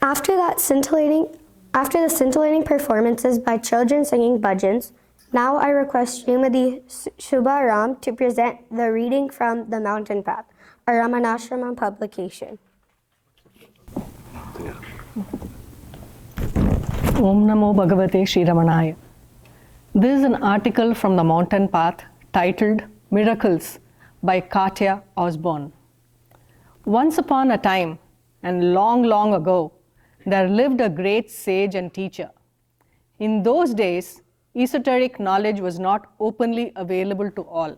After the scintillating performances by children singing Bhajans, now I request Srimati Subha to present the reading from The Mountain Path, a Ramanashrama publication. Om Namo Bhagavate Sri Ramanaya. This is an article from The Mountain Path titled Miracles by Katya Osborne. Once upon a time, and long, long ago, there lived a great sage and teacher. In those days, esoteric knowledge was not openly available to all.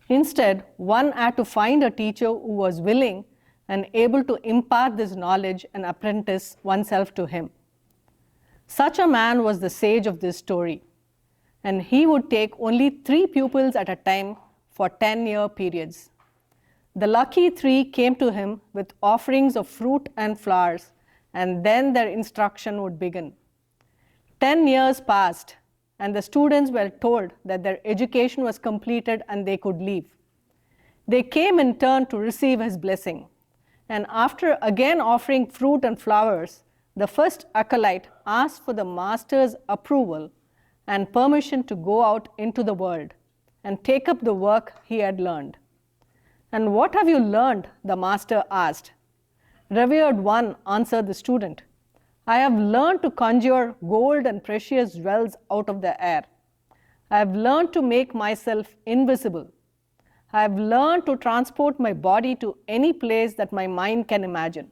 Instead, one had to find a teacher who was willing and able to impart this knowledge and apprentice oneself to him. Such a man was the sage of this story, and he would take only 3 pupils at a time for 10-year periods. The lucky 3 came to him with offerings of fruit and flowers, and then their instruction would begin. 10 years passed, and the students were told that their education was completed and they could leave. They came in turn to receive his blessing, and after again offering fruit and flowers, the first acolyte asked for the master's approval and permission to go out into the world and take up the work he had learned. "And what have you learned?" the master asked. "Revered one," answered the student, "I have learned to conjure gold and precious jewels out of the air. I have learned to make myself invisible. I have learned to transport my body to any place that my mind can imagine."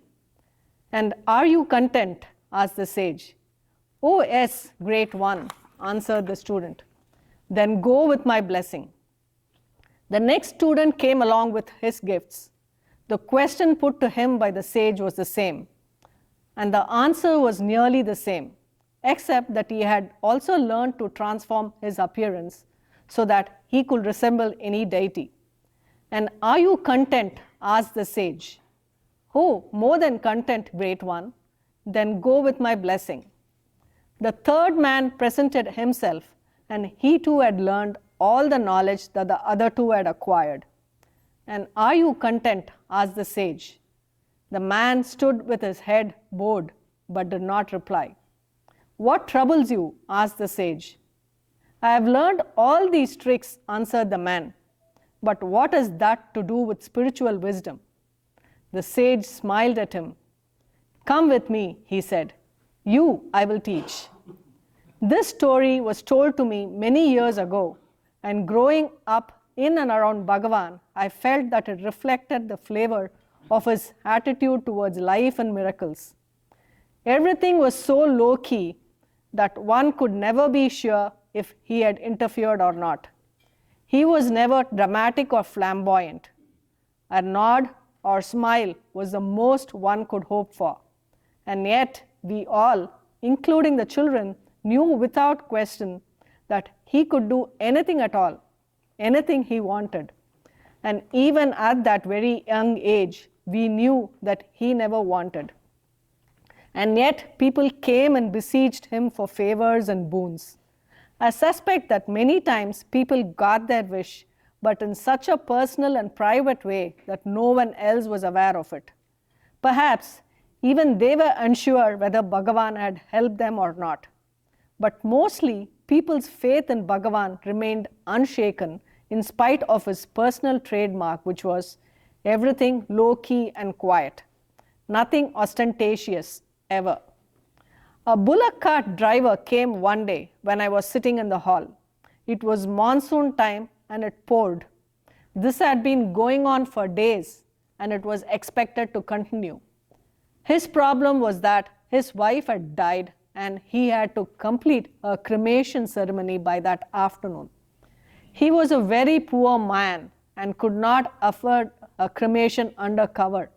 "And are you content?" asked the sage. "Oh yes, great one," answered the student. "Then go with my blessing." The next student came along with his gifts. The question put to him by the sage was the same, and the answer was nearly the same, except that he had also learned to transform his appearance so that he could resemble any deity. "And are you content?" asked the sage. "Oh, more than content, great one." "Then go with my blessing." The third man presented himself, and he too had learned all the knowledge that the other 2 had acquired. "And are you content?" asked the sage. The man stood with his head bowed, but did not reply. "What troubles you?" asked the sage. "I have learned all these tricks," answered the man. "But what has that to do with spiritual wisdom?" The sage smiled at him. "Come with me," he said. "You I will teach." This story was told to me many years ago, and growing up in and around Bhagavan, I felt that it reflected the flavor of his attitude towards life and miracles. Everything was so low-key that one could never be sure if he had interfered or not. He was never dramatic or flamboyant. A nod or smile was the most one could hope for. And yet we all, including the children, knew without question that he could do anything at all, anything he wanted. And even at that very young age, we knew that he never wanted. And yet people came and besieged him for favors and boons. I suspect that many times people got their wish, but in such a personal and private way that no one else was aware of it. Perhaps even they were unsure whether Bhagavan had helped them or not. But mostly, people's faith in Bhagavan remained unshaken in spite of his personal trademark, which was everything low-key and quiet, nothing ostentatious ever. A bullock cart driver came one day when I was sitting in the hall. It was monsoon time and it poured. This had been going on for days and it was expected to continue. His problem was that his wife had died and he had to complete a cremation ceremony by that afternoon. He was a very poor man and could not afford a cremation under cover.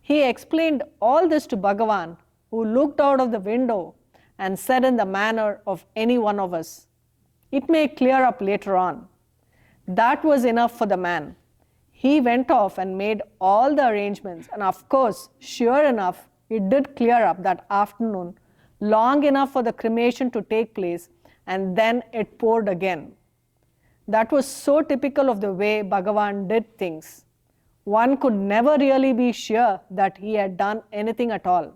He explained all this to Bhagavan, who looked out of the window and said in the manner of any one of us, "It may clear up later on." That was enough for the man. He went off and made all the arrangements, and of course, sure enough, it did clear up that afternoon, long enough for the cremation to take place, and then it poured again. That was so typical of the way Bhagavan did things. One could never really be sure that he had done anything at all.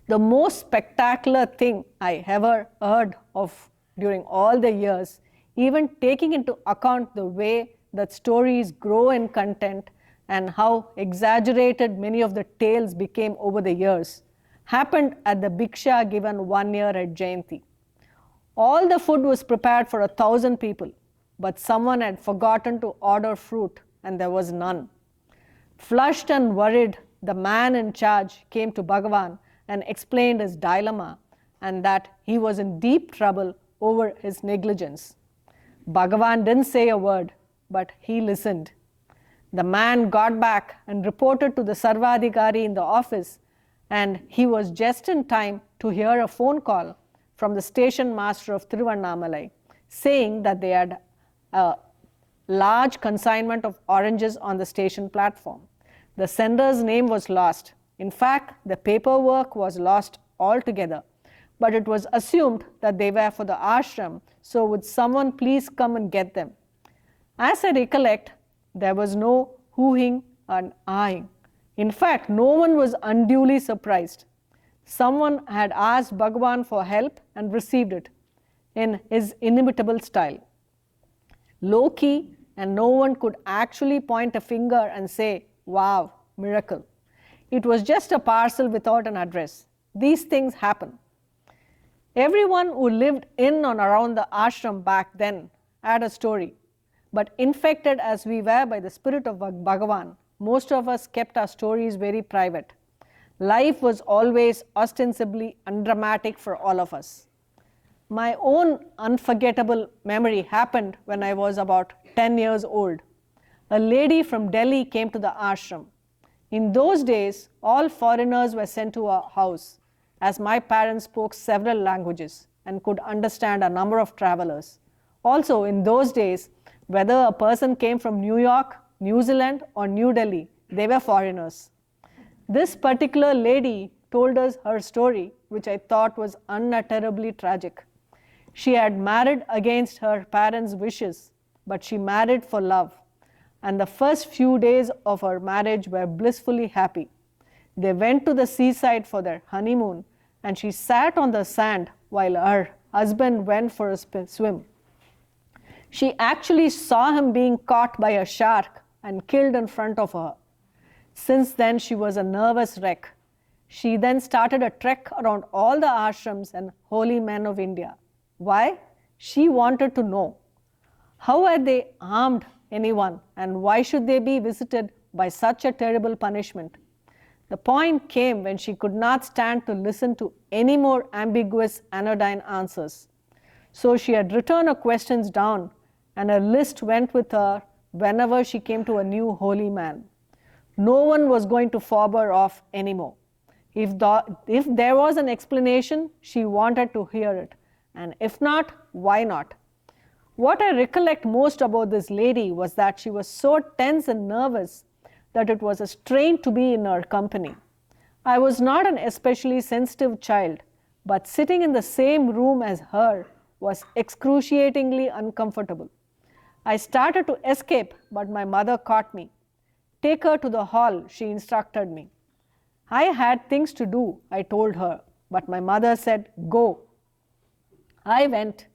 The most spectacular thing I ever heard of during all the years, even taking into account the way that stories grow in content and how exaggerated many of the tales became over the years, happened at the Bhiksha given one year at Jayanthi. All the food was prepared for 1,000 people, but someone had forgotten to order fruit and there was none. Flushed and worried, the man in charge came to Bhagavan and explained his dilemma and that he was in deep trouble over his negligence. Bhagavan didn't say a word, but he listened. The man got back and reported to the Sarvadhikari in the office, and he was just in time to hear a phone call from the station master of Tiruvannamalai saying that they had a large consignment of oranges on the station platform. The sender's name was lost. In fact, the paperwork was lost altogether, but it was assumed that they were for the ashram, so would someone please come and get them? As I recollect, there was no hooing and eyeing. In fact, no one was unduly surprised. Someone had asked Bhagavan for help and received it in his inimitable style. Low-key, and no one could actually point a finger and say, "Wow, miracle." It was just a parcel without an address. These things happen. Everyone who lived in and around the ashram back then had a story. But infected as we were by the spirit of Bhagavan, most of us kept our stories very private. Life was always ostensibly undramatic for all of us. My own unforgettable memory happened when I was about 10 years old. A lady from Delhi came to the ashram. In those days, all foreigners were sent to our house, as my parents spoke several languages and could understand a number of travelers. Also, in those days, whether a person came from New York, New Zealand, or New Delhi, they were foreigners. This particular lady told us her story, which I thought was unutterably tragic. She had married against her parents' wishes, but she married for love. And the first few days of her marriage were blissfully happy. They went to the seaside for their honeymoon, and she sat on the sand while her husband went for a swim. She actually saw him being caught by a shark and killed in front of her. Since then, she was a nervous wreck. She then started a trek around all the ashrams and holy men of India. Why? She wanted to know. How had they harmed anyone, and why should they be visited by such a terrible punishment? The point came when she could not stand to listen to any more ambiguous anodyne answers. So she had written her questions down, and her list went with her whenever she came to a new holy man. No one was going to fob her off anymore. If there was an explanation, she wanted to hear it, and if not, why not? What I recollect most about this lady was that she was so tense and nervous that it was a strain to be in her company. I was not an especially sensitive child, but sitting in the same room as her was excruciatingly uncomfortable. I started to escape, but my mother caught me. "Take her to the hall," she instructed me. I had things to do, I told her, but my mother said, "Go." I went.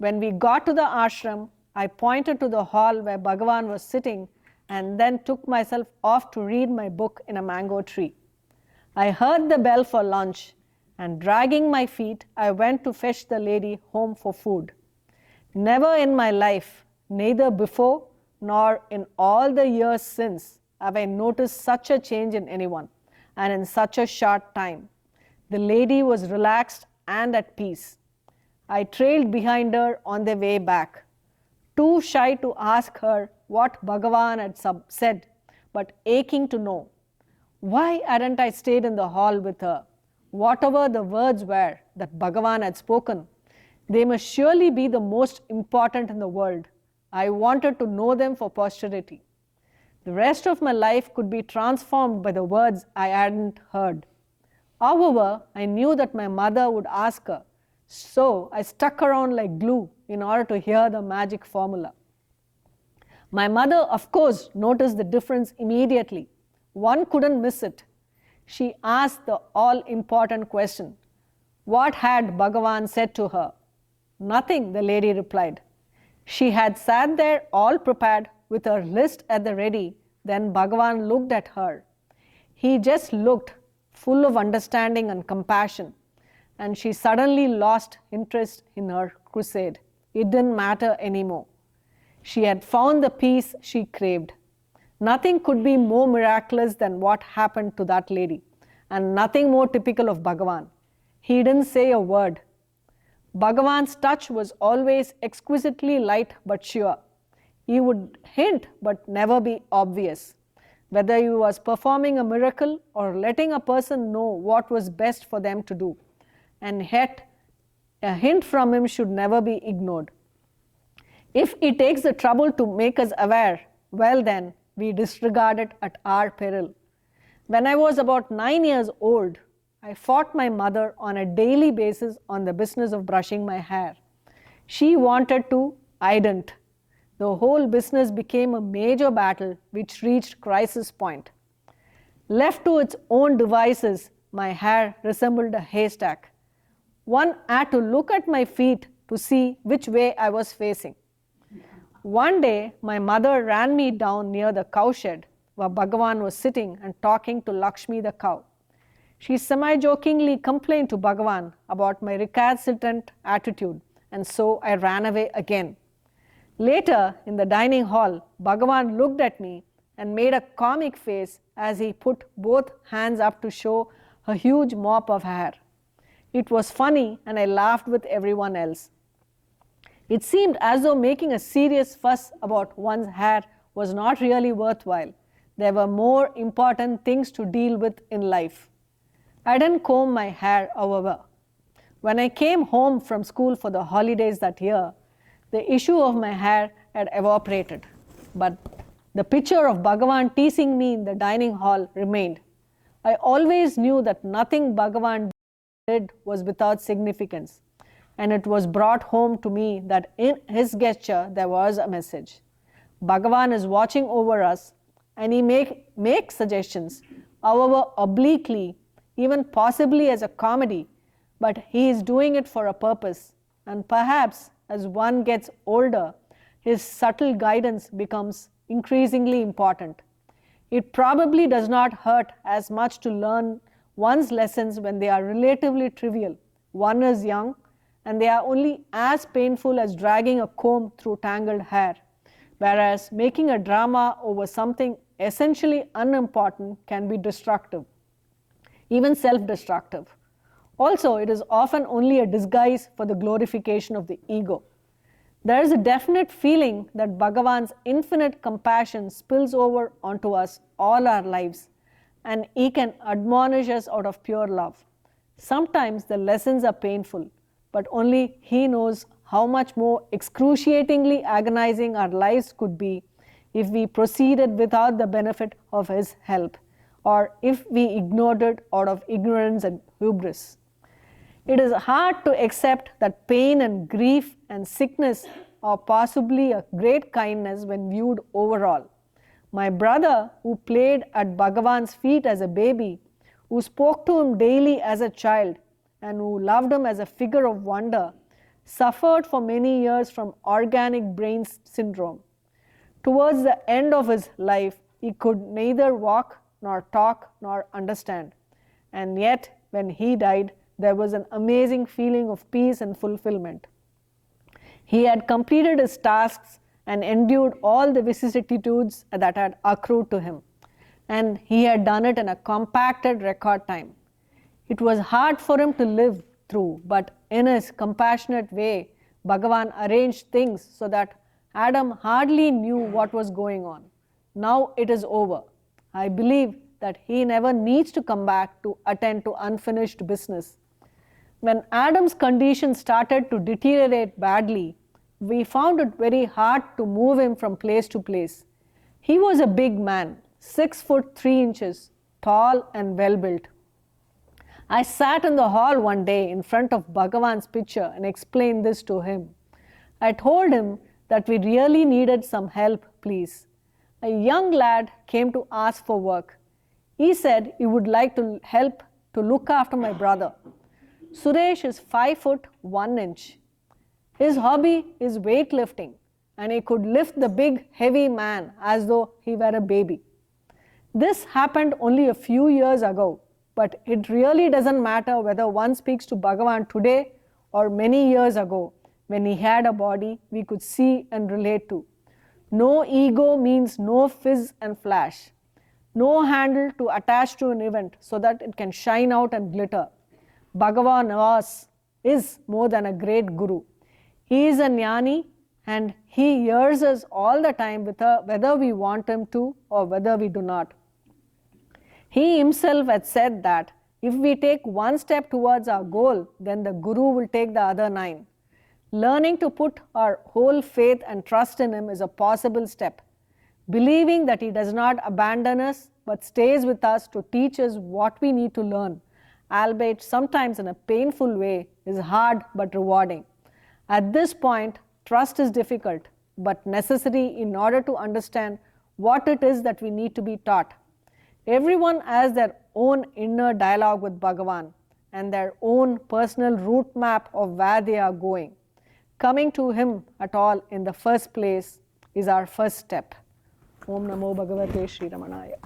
When we got to the ashram, I pointed to the hall where Bhagavan was sitting and then took myself off to read my book in a mango tree. I heard the bell for lunch, and dragging my feet, I went to fetch the lady home for food. Never in my life, neither before nor in all the years since, have I noticed such a change in anyone, and in such a short time. The lady was relaxed and at peace. I trailed behind her on the way back, too shy to ask her what Bhagavan had said, but aching to know. Why hadn't I stayed in the hall with her? Whatever the words were that Bhagavan had spoken, they must surely be the most important in the world. I wanted to know them for posterity. The rest of my life could be transformed by the words I hadn't heard. However, I knew that my mother would ask her, so I stuck around like glue in order to hear the magic formula. My mother, of course, noticed the difference immediately. One couldn't miss it. She asked the all-important question, what had Bhagavan said to her? Nothing, the lady replied. She had sat there all prepared with her list at the ready. Then Bhagavan looked at her. He just looked, full of understanding and compassion, and she suddenly lost interest in her crusade. It didn't matter anymore. She had found the peace she craved. Nothing could be more miraculous than what happened to that lady, and nothing more typical of Bhagavan. He didn't say a word. Bhagavan's touch was always exquisitely light but sure. He would hint but never be obvious. Whether he was performing a miracle or letting a person know what was best for them to do. And yet, a hint from him should never be ignored. If he takes the trouble to make us aware, well then, we disregard it at our peril. When I was about 9 years old, I fought my mother on a daily basis on the business of brushing my hair. She wanted to, I didn't. The whole business became a major battle which reached crisis point. Left to its own devices, my hair resembled a haystack. One had to look at my feet to see which way I was facing. One day, my mother ran me down near the cowshed where Bhagavan was sitting and talking to Lakshmi the cow. She semi-jokingly complained to Bhagavan about my recalcitrant attitude, and so I ran away again. Later, in the dining hall, Bhagavan looked at me and made a comic face as he put both hands up to show a huge mop of hair. It was funny and I laughed with everyone else. It seemed as though making a serious fuss about one's hair was not really worthwhile. There were more important things to deal with in life. I didn't comb my hair, however. When I came home from school for the holidays that year, the issue of my hair had evaporated. But the picture of Bhagavan teasing me in the dining hall remained. I always knew that nothing Bhagavan did was without significance. And it was brought home to me that in his gesture there was a message. Bhagavan is watching over us and he makes suggestions, however obliquely, even possibly as a comedy, but he is doing it for a purpose. And perhaps as one gets older, his subtle guidance becomes increasingly important. It probably does not hurt as much to learn one's lessons when they are relatively trivial. One is young, and they are only as painful as dragging a comb through tangled hair, whereas making a drama over something essentially unimportant can be destructive, even self-destructive. Also, it is often only a disguise for the glorification of the ego. There is a definite feeling that Bhagavan's infinite compassion spills over onto us all our lives, and he can admonish us out of pure love. Sometimes the lessons are painful, but only he knows how much more excruciatingly agonizing our lives could be if we proceeded without the benefit of his help, or if we ignored it out of ignorance and hubris. It is hard to accept that pain and grief and sickness are possibly a great kindness when viewed overall. My brother, who played at Bhagavan's feet as a baby, who spoke to him daily as a child, and who loved him as a figure of wonder, suffered for many years from organic brain syndrome. Towards the end of his life, he could neither walk nor talk nor understand. And yet, when he died, there was an amazing feeling of peace and fulfillment. He had completed his tasks and endured all the vicissitudes that had accrued to him. And he had done it in a compacted record time. It was hard for him to live through, but in his compassionate way, Bhagavan arranged things so that Adam hardly knew what was going on. Now it is over. I believe that he never needs to come back to attend to unfinished business. When Adam's condition started to deteriorate badly, we found it very hard to move him from place to place. He was a big man, 6 foot 3 inches, tall and well built. I sat in the hall one day in front of Bhagavan's picture and explained this to him. I told him that we really needed some help, please. A young lad came to ask for work. He said he would like to help to look after my brother. Suresh is 5 foot 1 inch. His hobby is weightlifting, and he could lift the big, heavy man as though he were a baby. This happened only a few years ago, but it really doesn't matter whether one speaks to Bhagavan today or many years ago, when he had a body we could see and relate to. No ego means no fizz and flash. No handle to attach to an event so that it can shine out and glitter. Bhagavan is more than a great guru. He is a jnani, and he hears us all the time whether we want him to or whether we do not. He himself had said that if we take one step towards our goal, then the Guru will take the other 9. Learning to put our whole faith and trust in him is a possible step. Believing that he does not abandon us but stays with us to teach us what we need to learn, albeit sometimes in a painful way, is hard but rewarding. At this point, trust is difficult but necessary in order to understand what it is that we need to be taught. Everyone has their own inner dialogue with Bhagavan and their own personal route map of where they are going. Coming to him at all in the first place is our first step. Om Namo Bhagavate Sri Ramanaya.